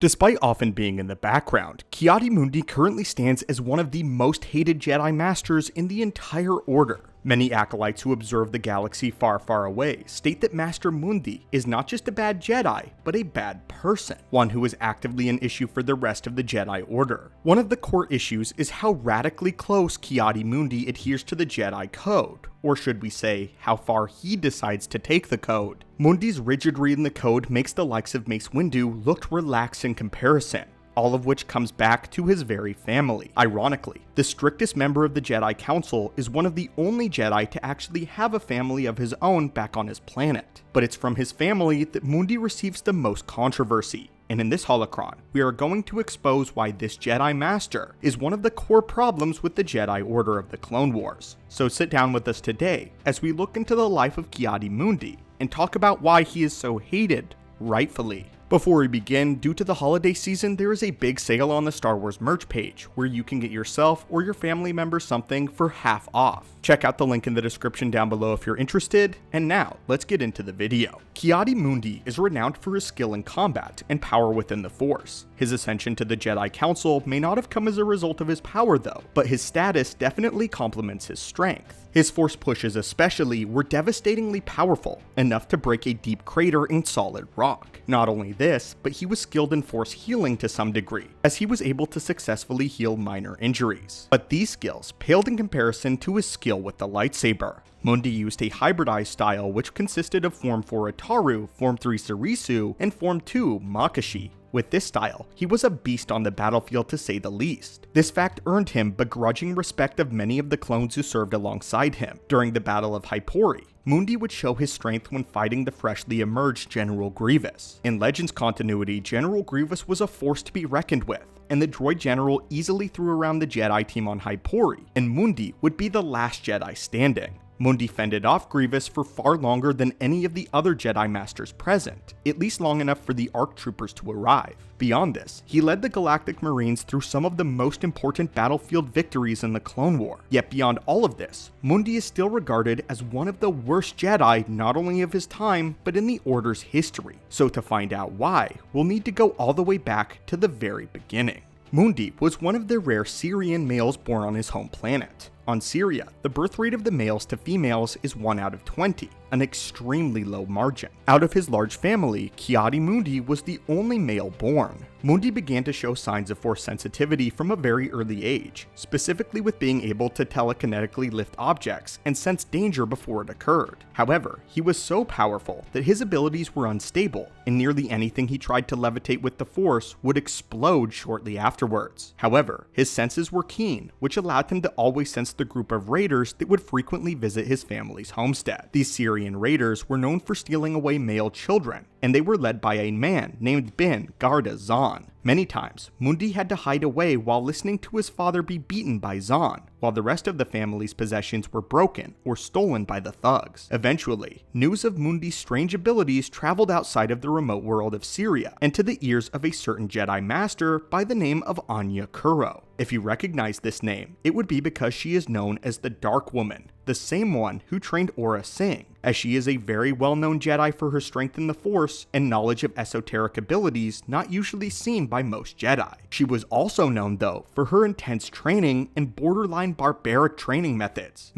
Despite often being in the background, Mundi currently stands as one of the most hated Jedi Masters in the entire Order. Many acolytes who observe the galaxy far, far away state that Master Mundi is not just a bad Jedi, but a bad person, one who is actively an issue for the rest of the Jedi Order. One of the core issues is how radically close Mundi adheres to the Jedi Code, or should we say, how far he decides to take the code. Mundi's rigid read in the code makes the likes of Mace Windu look relaxed in comparison, all of which comes back to his very family. Ironically, the strictest member of the Jedi Council is one of the only Jedi to actually have a family of his own back on his planet. But it's from his family that Mundi receives the most controversy. And in this holocron, we are going to expose why this Jedi Master is one of the core problems with the Jedi Order of the Clone Wars. So sit down with us today as we look into the life of Mundi and talk about why he is so hated, rightfully. Before we begin, due to the holiday season, there is a big sale on the Star Wars merch page, where you can get yourself or your family member something for half off. Check out the link in the description down below if you're interested, and now, let's get into the video. Mundi is renowned for his skill in combat and power within the Force. His ascension to the Jedi Council may not have come as a result of his power though, but his status definitely complements his strength. His Force pushes especially were devastatingly powerful, enough to break a deep crater in solid rock. Not only this, but he was skilled in Force healing to some degree, as he was able to successfully heal minor injuries. But these skills paled in comparison to his skill with the lightsaber. Mundi used a hybridized style which consisted of Form 4 Ataru, Form 3 Sarisu, and Form 2 Makashi. With this style, he was a beast on the battlefield to say the least. This fact earned him begrudging respect of many of the clones who served alongside him. During the Battle of Hypori, Mundi would show his strength when fighting the freshly emerged General Grievous. In Legends continuity, General Grievous was a force to be reckoned with, and the droid general easily threw around the Jedi team on Hypori, and Mundi would be the last Jedi standing. Mundi fended off Grievous for far longer than any of the other Jedi Masters present, at least long enough for the ARC troopers to arrive. Beyond this, he led the Galactic Marines through some of the most important battlefield victories in the Clone War. Yet beyond all of this, Mundi is still regarded as one of the worst Jedi not only of his time, but in the Order's history. So to find out why, we'll need to go all the way back to the very beginning. Mundi was one of the rare Cerean males born on his home planet. On Cerea, the birth rate of the males to females is 1 out of 20, an extremely low margin. Out of his large family, Mundi was the only male born. Mundi began to show signs of Force sensitivity from a very early age, specifically with being able to telekinetically lift objects and sense danger before it occurred. However, he was so powerful that his abilities were unstable, and nearly anything he tried to levitate with the Force would explode shortly afterwards. However, his senses were keen, which allowed him to always sense the group of raiders that would frequently visit his family's homestead. These Cerean raiders were known for stealing away male children, and they were led by a man named Ben Garda Zahn. Many times, Mundi had to hide away while listening to his father be beaten by Zahn, while the rest of the family's possessions were broken or stolen by the thugs. Eventually, news of Mundi's strange abilities traveled outside of the remote world of Cerea and to the ears of a certain Jedi Master by the name of Anya Kuro. If you recognize this name, it would be because she is known as the Dark Woman, the same one who trained Aurra Sing, as she is a very well-known Jedi for her strength in the Force and knowledge of esoteric abilities not usually seen by most Jedi. She was also known though for her intense training and borderline barbaric training methods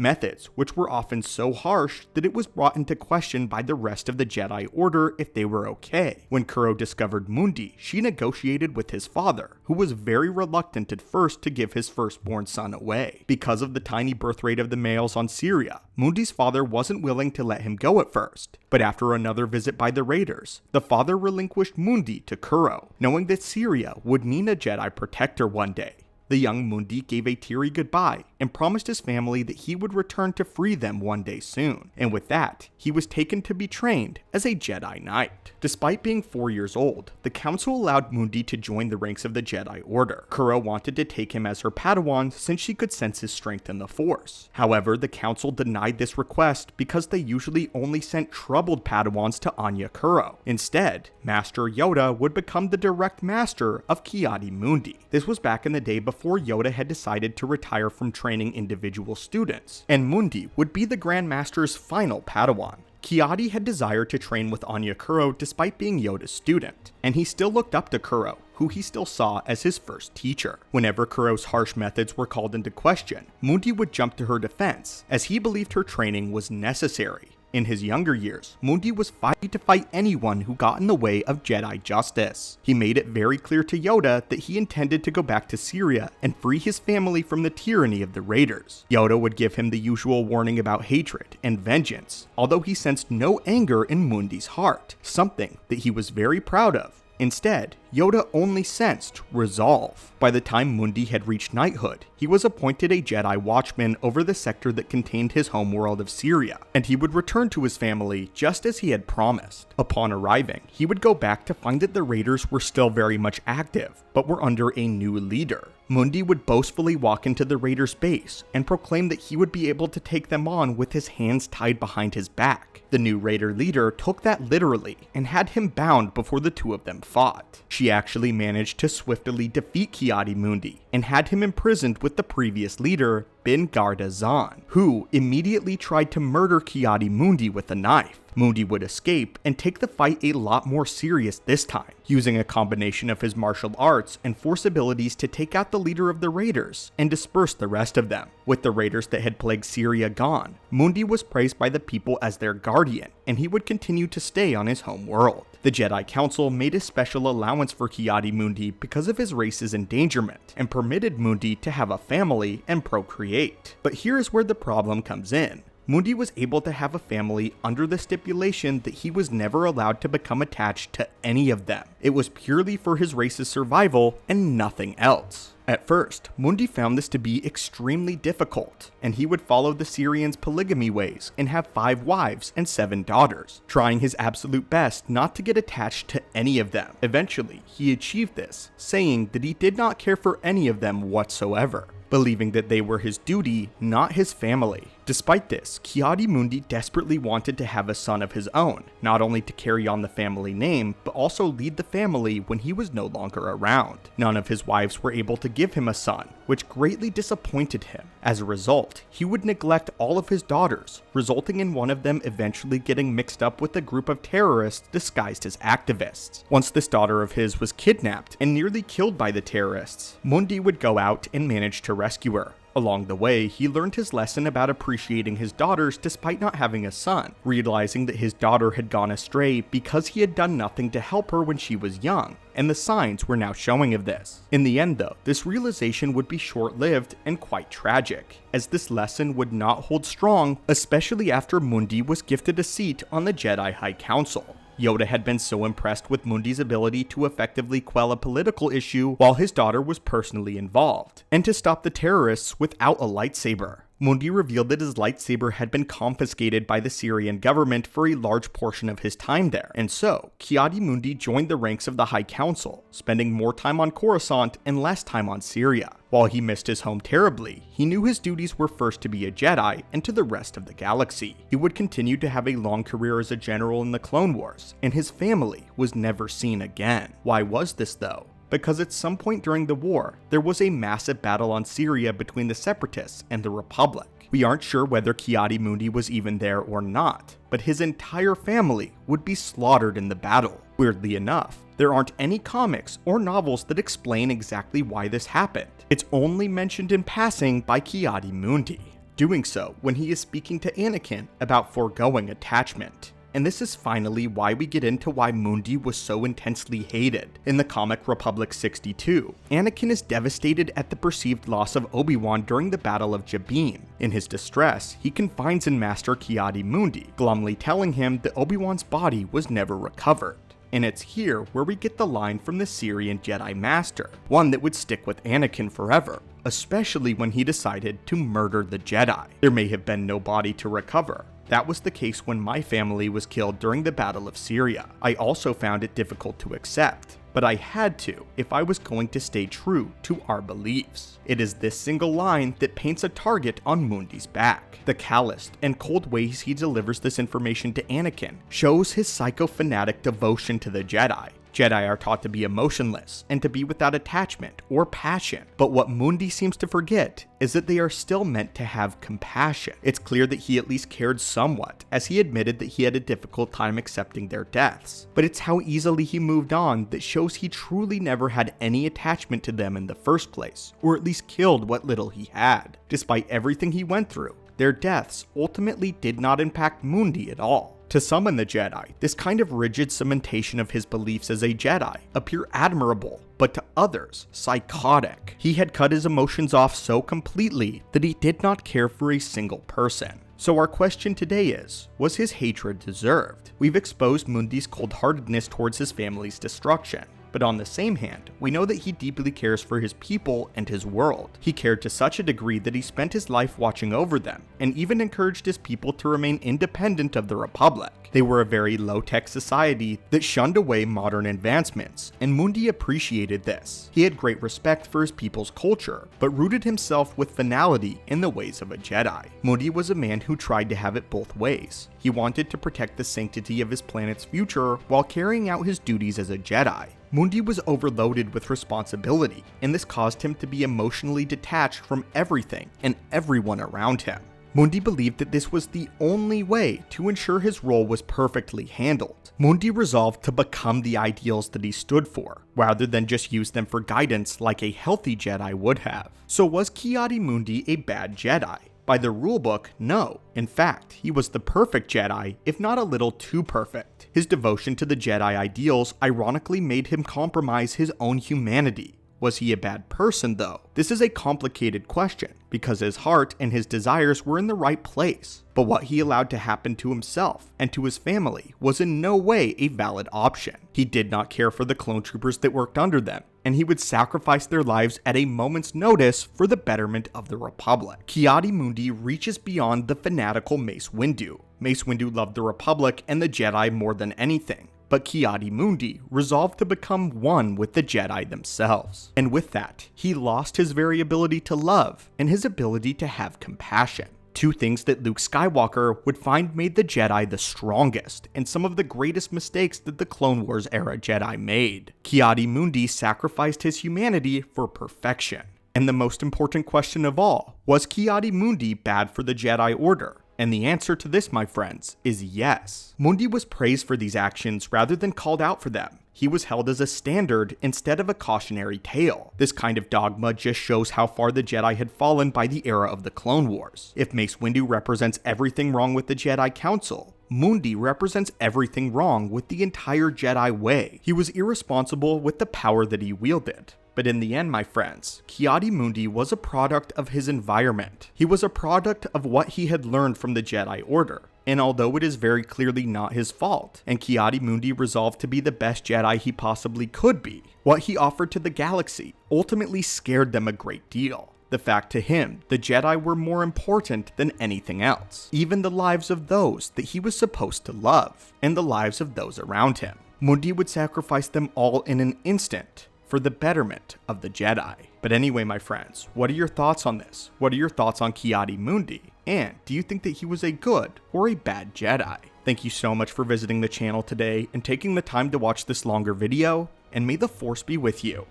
which were often so harsh that it was brought into question by the rest of the Jedi Order if they were okay. When Kuro discovered Mundi, she negotiated with his father, who was very reluctant at first to give his firstborn son away. Because of the tiny birth rate of the males on Cerea, Mundi's father wasn't willing to let him go at first, but after another visit by the raiders, the father relinquished Mundi to Kuro, knowing that Cerea would need a Jedi protector one day. The young Mundi gave a teary goodbye and promised his family that he would return to free them one day soon, and with that, he was taken to be trained as a Jedi Knight. Despite being 4 years old, the Council allowed Mundi to join the ranks of the Jedi Order. Kuro wanted to take him as her Padawan since she could sense his strength in the Force. However, the Council denied this request because they usually only sent troubled Padawans to Anya Kuro. Instead, Master Yoda would become the direct master of Mundi. This was back in the day before Yoda had decided to retire from training individual students, and Mundi would be the Grand Master's final Padawan. had desired to train with Anya Kuro despite being Yoda's student, and he still looked up to Kuro, who he still saw as his first teacher. Whenever Kuro's harsh methods were called into question, Mundi would jump to her defense, as he believed her training was necessary. In his younger years, Mundi was fighting to fight anyone who got in the way of Jedi justice. He made it very clear to Yoda that he intended to go back to Cerea and free his family from the tyranny of the Raiders. Yoda would give him the usual warning about hatred and vengeance, although he sensed no anger in Mundi's heart, something that he was very proud of. Instead, Yoda only sensed resolve. By the time Mundi had reached knighthood, he was appointed a Jedi watchman over the sector that contained his homeworld of Cerea, and he would return to his family just as he had promised. Upon arriving, he would go back to find that the Raiders were still very much active, but were under a new leader. Mundi would boastfully walk into the Raiders' base and proclaim that he would be able to take them on with his hands tied behind his back. The new Raider leader took that literally and had him bound before the two of them fought. She actually managed to swiftly defeat Ki-Adi-Mundi and had him imprisoned with the previous leader, Bin Garda Zahn, who immediately tried to murder Ki-Adi-Mundi with a knife. Mundi would escape and take the fight a lot more serious this time, using a combination of his martial arts and force abilities to take out the leader of the Raiders and disperse the rest of them. With the Raiders that had plagued Cerea gone, Mundi was praised by the people as their guardian, and he would continue to stay on his home world. The Jedi Council made a special allowance for Ki-Adi-Mundi because of his race's endangerment, and permitted Mundi to have a family and procreate. But here is where the problem comes in. Mundi was able to have a family under the stipulation that he was never allowed to become attached to any of them. It was purely for his race's survival and nothing else. At first, Mundi found this to be extremely difficult, and he would follow the Cereans' polygamy ways and have 5 wives and 7 daughters, trying his absolute best not to get attached to any of them. Eventually, he achieved this, saying that he did not care for any of them whatsoever, believing that they were his duty, not his family. Despite this, Ki-Adi-Mundi desperately wanted to have a son of his own, not only to carry on the family name, but also lead the family when he was no longer around. None of his wives were able to give him a son, which greatly disappointed him. As a result, he would neglect all of his daughters, resulting in one of them eventually getting mixed up with a group of terrorists disguised as activists. Once this daughter of his was kidnapped and nearly killed by the terrorists, Mundi would go out and manage to rescue her. Along the way, he learned his lesson about appreciating his daughters despite not having a son, realizing that his daughter had gone astray because he had done nothing to help her when she was young, and the signs were now showing of this. In the end though, this realization would be short-lived and quite tragic, as this lesson would not hold strong, especially after Mundi was gifted a seat on the Jedi High Council. Yoda had been so impressed with Mundi's ability to effectively quell a political issue while his daughter was personally involved, and to stop the terrorists without a lightsaber. Mundi revealed that his lightsaber had been confiscated by the Cerean government for a large portion of his time there, and so Ki-Adi-Mundi joined the ranks of the High Council, spending more time on Coruscant and less time on Cerea. While he missed his home terribly, he knew his duties were first to be a Jedi and to the rest of the galaxy. He would continue to have a long career as a general in the Clone Wars, and his family was never seen again. Why was this though? Because at some point during the war, there was a massive battle on Cerea between the Separatists and the Republic. We aren't sure whether Ki-Adi-Mundi was even there or not, but his entire family would be slaughtered in the battle. Weirdly enough, there aren't any comics or novels that explain exactly why this happened. It's only mentioned in passing by Ki-Adi-Mundi, doing so when he is speaking to Anakin about foregoing attachment. And this is finally why we get into why Mundi was so intensely hated. In the comic Republic 62, Anakin is devastated at the perceived loss of Obi-Wan during the Battle of Jabin. In his distress, he confides in Master Ki-Adi-Mundi, glumly telling him that Obi-Wan's body was never recovered. And it's here where we get the line from the Cerean Jedi Master, one that would stick with Anakin forever, especially when he decided to murder the Jedi. There may have been no body to recover. That was the case when my family was killed during the Battle of Cerea. I also found it difficult to accept, but I had to if I was going to stay true to our beliefs. It is this single line that paints a target on Mundi's back. The calloused and cold ways he delivers this information to Anakin shows his psychopanatic devotion to the Jedi, Jedi are taught to be emotionless and to be without attachment or passion, but what Mundi seems to forget is that they are still meant to have compassion. It's clear that he at least cared somewhat, as he admitted that he had a difficult time accepting their deaths, but it's how easily he moved on that shows he truly never had any attachment to them in the first place, or at least killed what little he had. Despite everything he went through, their deaths ultimately did not impact Mundi at all. To some in the Jedi, this kind of rigid cementation of his beliefs as a Jedi appear admirable, but to others, psychotic. He had cut his emotions off so completely that he did not care for a single person. So our question today is, was his hatred deserved? We've exposed Mundi's cold-heartedness towards his family's destruction. But on the same hand, we know that he deeply cares for his people and his world. He cared to such a degree that he spent his life watching over them, and even encouraged his people to remain independent of the Republic. They were a very low-tech society that shunned away modern advancements, and Mundi appreciated this. He had great respect for his people's culture, but rooted himself with finality in the ways of a Jedi. Mundi was a man who tried to have it both ways. He wanted to protect the sanctity of his planet's future while carrying out his duties as a Jedi. Mundi was overloaded with responsibility, and this caused him to be emotionally detached from everything and everyone around him. Mundi believed that this was the only way to ensure his role was perfectly handled. Mundi resolved to become the ideals that he stood for, rather than just use them for guidance like a healthy Jedi would have. So was Ki-Adi-Mundi a bad Jedi? By the rulebook, no. In fact, he was the perfect Jedi, if not a little too perfect. His devotion to the Jedi ideals ironically made him compromise his own humanity. Was he a bad person though? This is a complicated question, because his heart and his desires were in the right place, but what he allowed to happen to himself and to his family was in no way a valid option. He did not care for the clone troopers that worked under them, and he would sacrifice their lives at a moment's notice for the betterment of the Republic. Ki-Adi-Mundi reaches beyond the fanatical Mace Windu. Mace Windu loved the Republic and the Jedi more than anything, but Ki-Adi-Mundi resolved to become one with the Jedi themselves. And with that, he lost his very ability to love and his ability to have compassion. Two things that Luke Skywalker would find made the Jedi the strongest, and some of the greatest mistakes that the Clone Wars era Jedi made. Ki-Adi-Mundi sacrificed his humanity for perfection. And the most important question of all, was Ki-Adi-Mundi bad for the Jedi Order? And the answer to this, my friends, is yes. Mundi was praised for these actions rather than called out for them. He was held as a standard instead of a cautionary tale. This kind of dogma just shows how far the Jedi had fallen by the era of the Clone Wars. If Mace Windu represents everything wrong with the Jedi Council, Mundi represents everything wrong with the entire Jedi way. He was irresponsible with the power that he wielded. But in the end, my friends, Ki-Adi-Mundi was a product of his environment. He was a product of what he had learned from the Jedi Order. And although it is very clearly not his fault, and Ki-Adi-Mundi resolved to be the best Jedi he possibly could be, what he offered to the galaxy ultimately scared them a great deal. The fact to him, the Jedi were more important than anything else, even the lives of those that he was supposed to love, and the lives of those around him. Mundi would sacrifice them all in an instant, for the betterment of the Jedi. But anyway, my friends, what are your thoughts on this? What are your thoughts on Ki-Adi-Mundi? And do you think that he was a good or a bad Jedi? Thank you so much for visiting the channel today and taking the time to watch this longer video, and may the Force be with you.